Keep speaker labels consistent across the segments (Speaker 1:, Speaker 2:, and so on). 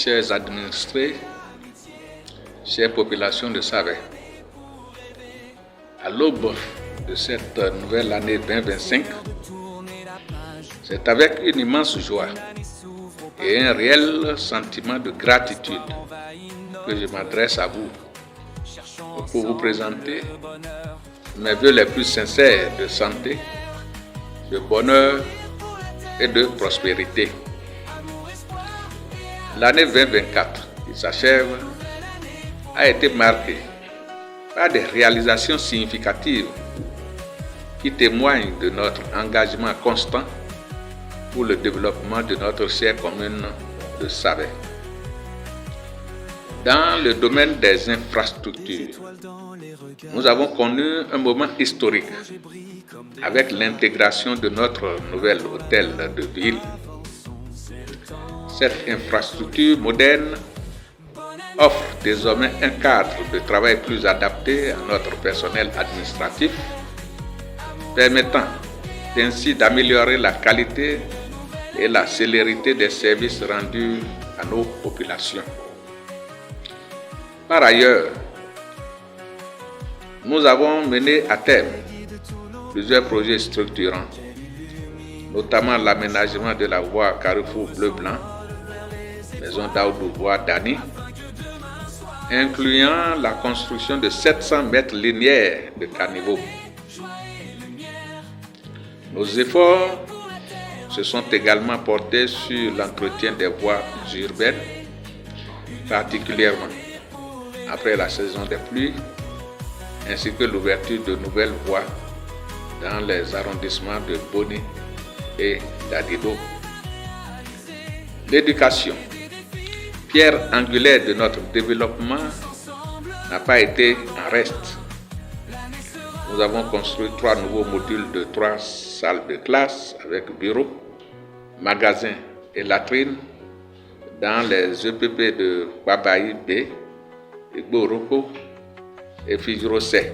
Speaker 1: chers administrés, chères populations de Savè, à l'aube de cette nouvelle année 2025, c'est avec une immense joie et un réel sentiment de gratitude que je m'adresse à vous pour vous présenter mes vœux les plus sincères de santé, de bonheur et de prospérité. L'année 2024 qui s'achève a été marquée par des réalisations significatives qui témoignent de notre engagement constant pour le développement de notre chère commune de Savè. Dans le domaine des infrastructures, nous avons connu un moment historique avec l'intégration de notre nouvel hôtel de ville. Cette infrastructure moderne offre désormais un cadre de travail plus adapté à notre personnel administratif, permettant ainsi d'améliorer la qualité et la célérité des services rendus à nos populations. Par ailleurs, nous avons mené à terme plusieurs projets structurants, notamment l'aménagement de la voie Carrefour Bleu-Blanc, Maison Daoudou voie Dani, incluant la construction de 700 mètres linéaires de caniveaux. Nos efforts se sont également portés sur l'entretien des voies urbaines, particulièrement après la saison des pluies, ainsi que l'ouverture de nouvelles voies dans les arrondissements de Boni et d'Adido. L'éducation, pierre angulaire de notre développement, n'a pas été en reste. Nous avons construit 3 nouveaux modules de 3 salles de classe avec bureau, magasin et latrines dans les EPP de Babaï B, Igboroko et Fijiro C.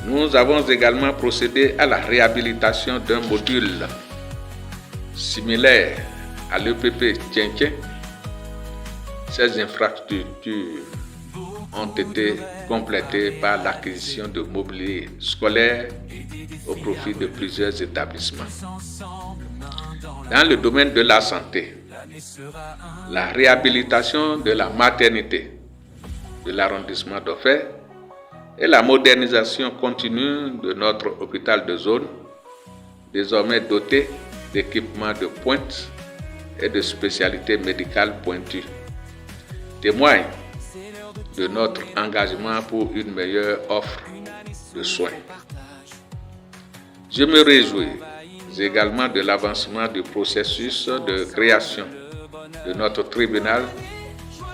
Speaker 1: Nous avons également procédé à la réhabilitation d'un module similaire à l'EPP Tchentchen. Ces infrastructures ont été complétées par l'acquisition de mobilier scolaire au profit de plusieurs établissements. Dans le domaine de la santé, la réhabilitation de la maternité de l'arrondissement d'Offè et la modernisation continue de notre hôpital de zone, désormais doté d'équipements de pointe et de spécialités médicales pointues, témoignent de notre engagement pour une meilleure offre de soins. Je me réjouis également de l'avancement du processus de création de notre tribunal,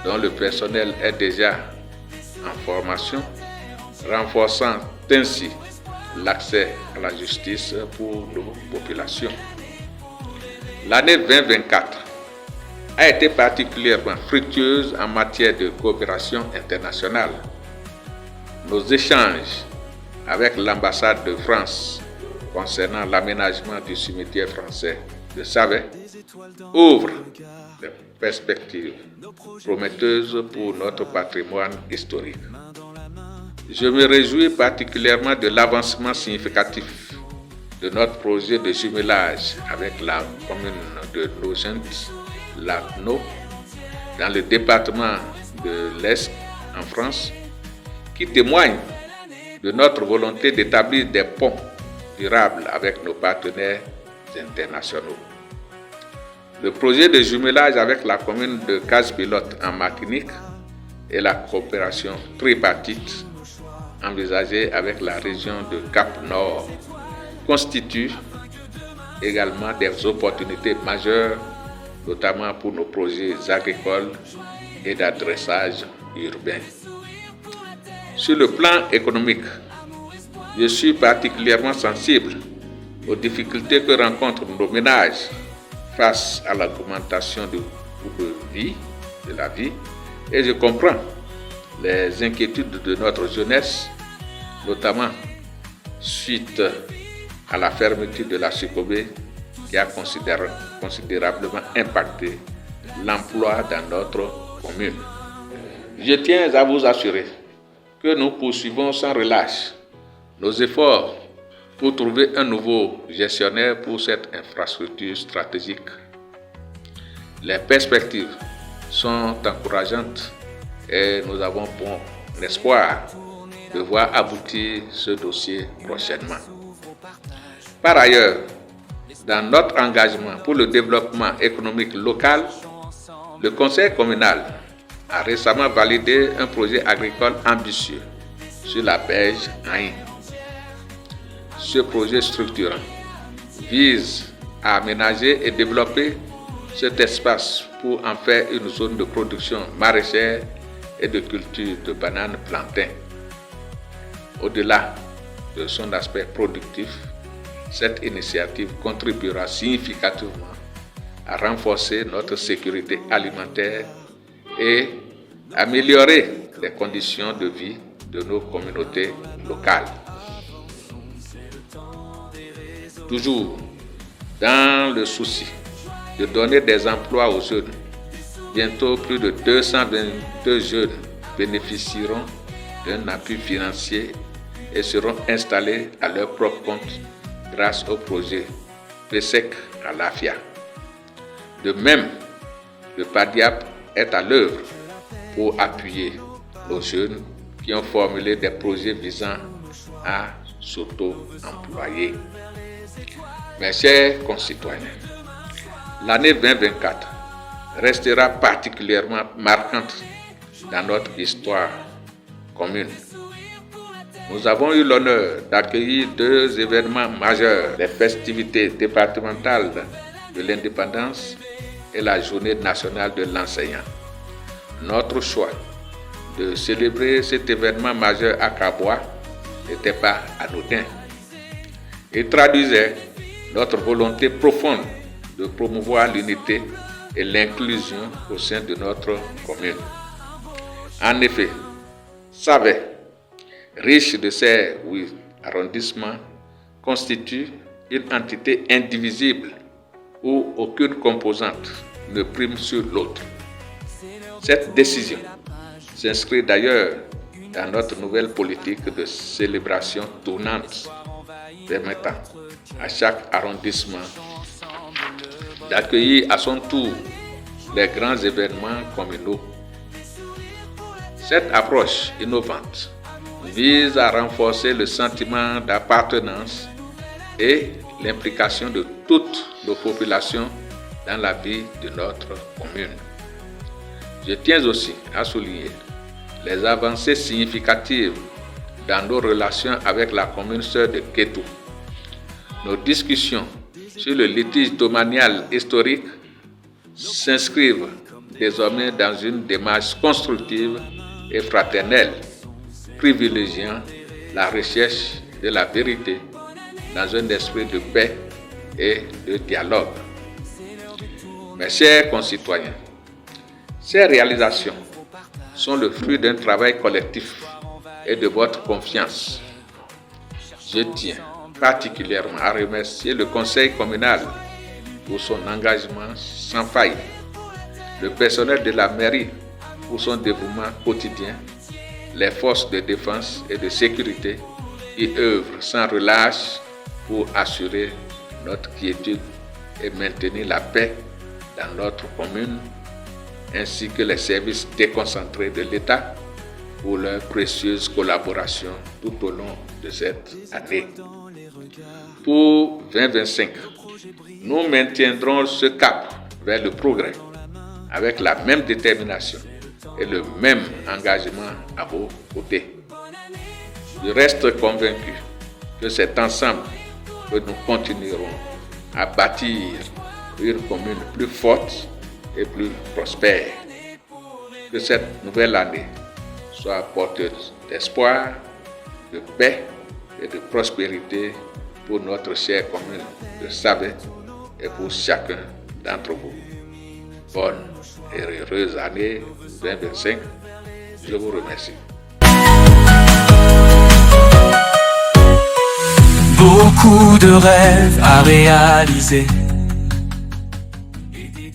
Speaker 1: dont le personnel est déjà en formation, renforçant ainsi l'accès à la justice pour nos populations. L'année 2024 a été particulièrement fructueuse en matière de coopération internationale. Nos échanges avec l'ambassade de France concernant l'aménagement du cimetière français de Savè ouvrent des perspectives prometteuses pour notre patrimoine historique. Je me réjouis particulièrement de l'avancement significatif de notre projet de jumelage avec la commune de Nogent-Lacno dans le département de l'Est en France, qui témoigne de notre volonté d'établir des ponts durables avec nos partenaires internationaux. Le projet de jumelage avec la commune de Casse-Pilote en Martinique et la coopération tripartite envisagée avec la région de Cap-Nord constituent également des opportunités majeures, notamment pour nos projets agricoles et d'adressage urbain. Sur le plan économique, je suis particulièrement sensible aux difficultés que rencontrent nos ménages face à l'augmentation du coût de la vie, et je comprends les inquiétudes de notre jeunesse, notamment suite à la fermeture de la Sicobé qui a considérablement impacté l'emploi dans notre commune. Je tiens à vous assurer que nous poursuivons sans relâche nos efforts pour trouver un nouveau gestionnaire pour cette infrastructure stratégique. Les perspectives sont encourageantes et nous avons bon espoir de voir aboutir ce dossier prochainement. Par ailleurs, dans notre engagement pour le développement économique local, le Conseil communal a récemment validé un projet agricole ambitieux sur la berge Aïn. Ce projet structurant vise à aménager et développer cet espace pour en faire une zone de production maraîchère et de culture de bananes plantains. Au-delà de son aspect productif, cette initiative contribuera significativement à renforcer notre sécurité alimentaire et améliorer les conditions de vie de nos communautés locales. Toujours dans le souci de donner des emplois aux jeunes, bientôt plus de 222 jeunes bénéficieront d'un appui financier et seront installés à leur propre compte grâce au projet PSEC à l'AFIA. De même, le PADIAP est à l'œuvre pour appuyer nos jeunes qui ont formulé des projets visant à s'auto-employer. Mes chers concitoyens, l'année 2024 restera particulièrement marquante dans notre histoire commune. Nous avons eu l'honneur d'accueillir deux événements majeurs, les festivités départementales de l'indépendance et la journée nationale de l'enseignant. Notre choix de célébrer cet événement majeur à Kaboua n'était pas anodin. Il traduisait notre volonté profonde de promouvoir l'unité et l'inclusion au sein de notre commune. En effet, Savé, riche de ses 8 arrondissements, constitue une entité indivisible où aucune composante ne prime sur l'autre. Cette décision s'inscrit d'ailleurs dans notre nouvelle politique de célébration tournante, permettant à chaque arrondissement d'accueillir à son tour les grands événements communaux. Cette approche innovante vise à renforcer le sentiment d'appartenance et l'implication de toutes nos populations dans la vie de notre commune. Je tiens aussi à souligner les avancées significatives dans nos relations avec la commune sœur de Kétou. Nos discussions sur le litige domanial historique s'inscrivent désormais dans une démarche constructive et fraternelle, privilégiant la recherche de la vérité dans un esprit de paix et de dialogue. Mes chers concitoyens, ces réalisations sont le fruit d'un travail collectif et de votre confiance. Je tiens particulièrement à remercier le conseil communal pour son engagement sans faille, le personnel de la mairie pour son dévouement quotidien, les forces de défense et de sécurité qui œuvrent sans relâche pour assurer notre quiétude et maintenir la paix dans notre commune, ainsi que les services déconcentrés de l'État pour leur précieuse collaboration tout au long de cette année. Pour 2025, nous maintiendrons ce cap vers le progrès avec la même détermination et le même engagement à vos côtés. Je reste convaincu que c'est ensemble que nous continuerons à bâtir une commune plus forte et plus prospère. Que cette nouvelle année soit porteuse d'espoir, de paix et de prospérité pour notre chère commune de Savé et pour chacun d'entre vous. Bonne et heureuse année 2025. Je vous remercie.
Speaker 2: Beaucoup de rêves à réaliser.